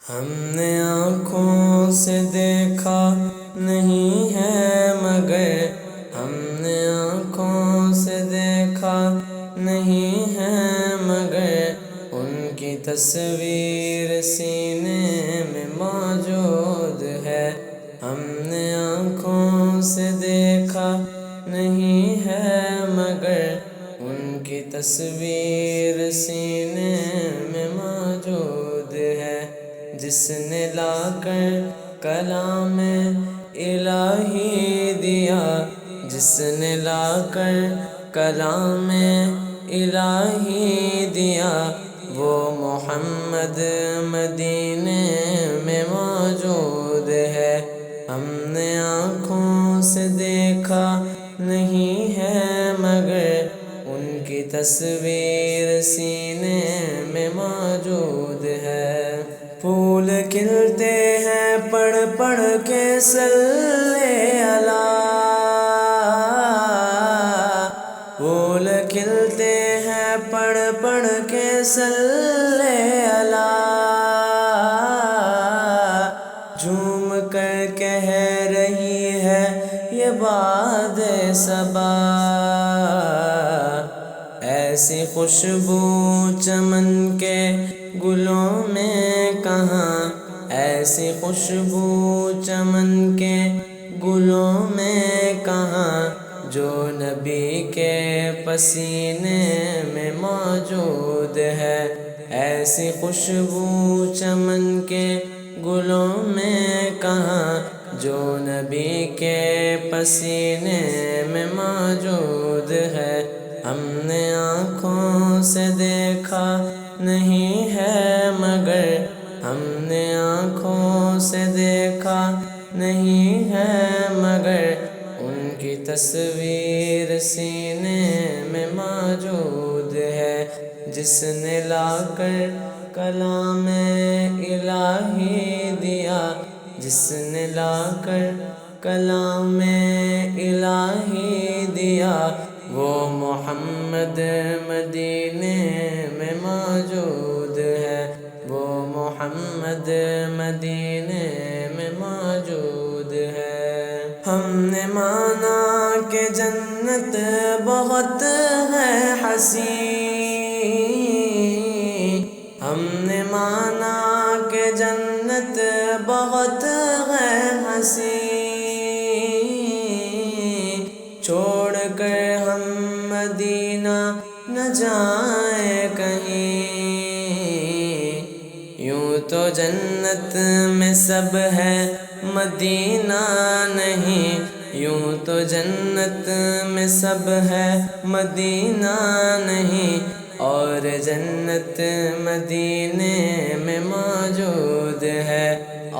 ہم نے آنکھوں سے دیکھا نہیں ہے مگر ہم نے آنکھوں سے دیکھا نہیں ہے مگر ان کی تصویر سینے میں موجود ہے۔ ہم نے آنکھوں سے دیکھا نہیں ہے مگر ان کی تصویر سینے میں موجود ہے۔ جس نے لا کر کلام الہی دیا، جس نے لا کر کلام الہی دیا، وہ محمد مدینے میں موجود ہے۔ ہم نے آنکھوں سے دیکھا نہیں ہے مگر ان کی تصویر سینے میں موجود ہے۔ پھول کھلتے ہیں پڑھ پڑھ کے صلی علی، پھول کھلتے ہیں پڑھ پڑھ کے صلی علی، جھوم کر کہہ رہی ہے یہ باد صبا، ایسی خوشبو چمن کے گلوں میں کہاں، ایسی خوشبو چمن کے گلوں میں کہاں، جو نبی کے پسینے میں موجود ہے۔ ایسی خوشبو چمن کے گلوں میں کہاں، جو نبی کے پسینے میں موجود ہے۔ ہم نے آنکھوں سے دیکھا نہیں ہے مگر ہم نے آنکھوں سے دیکھا نہیں ہے مگر ان کی تصویر سینے میں موجود ہے۔ جس نے لا کر کلام الہی دیا، جس نے لا کر کلام الہی دیا، وہ محمد مدینے میں موجود ہے، وہ محمد مدینے میں موجود ہے۔ ہم نے مانا کہ جنت بہت ہے حسین، ہم نے مانا کہ جنت بہت ہے حسین، چھوڑ کر ہم مدینہ نہ جائیں کہیں، یوں تو جنت میں سب ہے مدینہ نہیں، یوں تو جنت میں سب ہے مدینہ نہیں، اور جنت مدینے میں موجود ہے،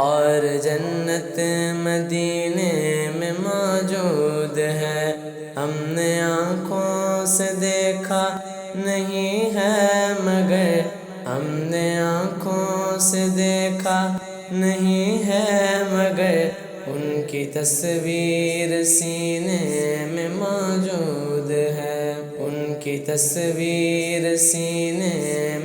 اور جنت مدینے میں موجود ہے۔ ہم نے آنکھوں سے دیکھا نہیں ہے مگر ہم نے آنکھوں سے دیکھا نہیں ہے مگر ان کی تصویر سینے میں موجود ہے، ان کی تصویر سینے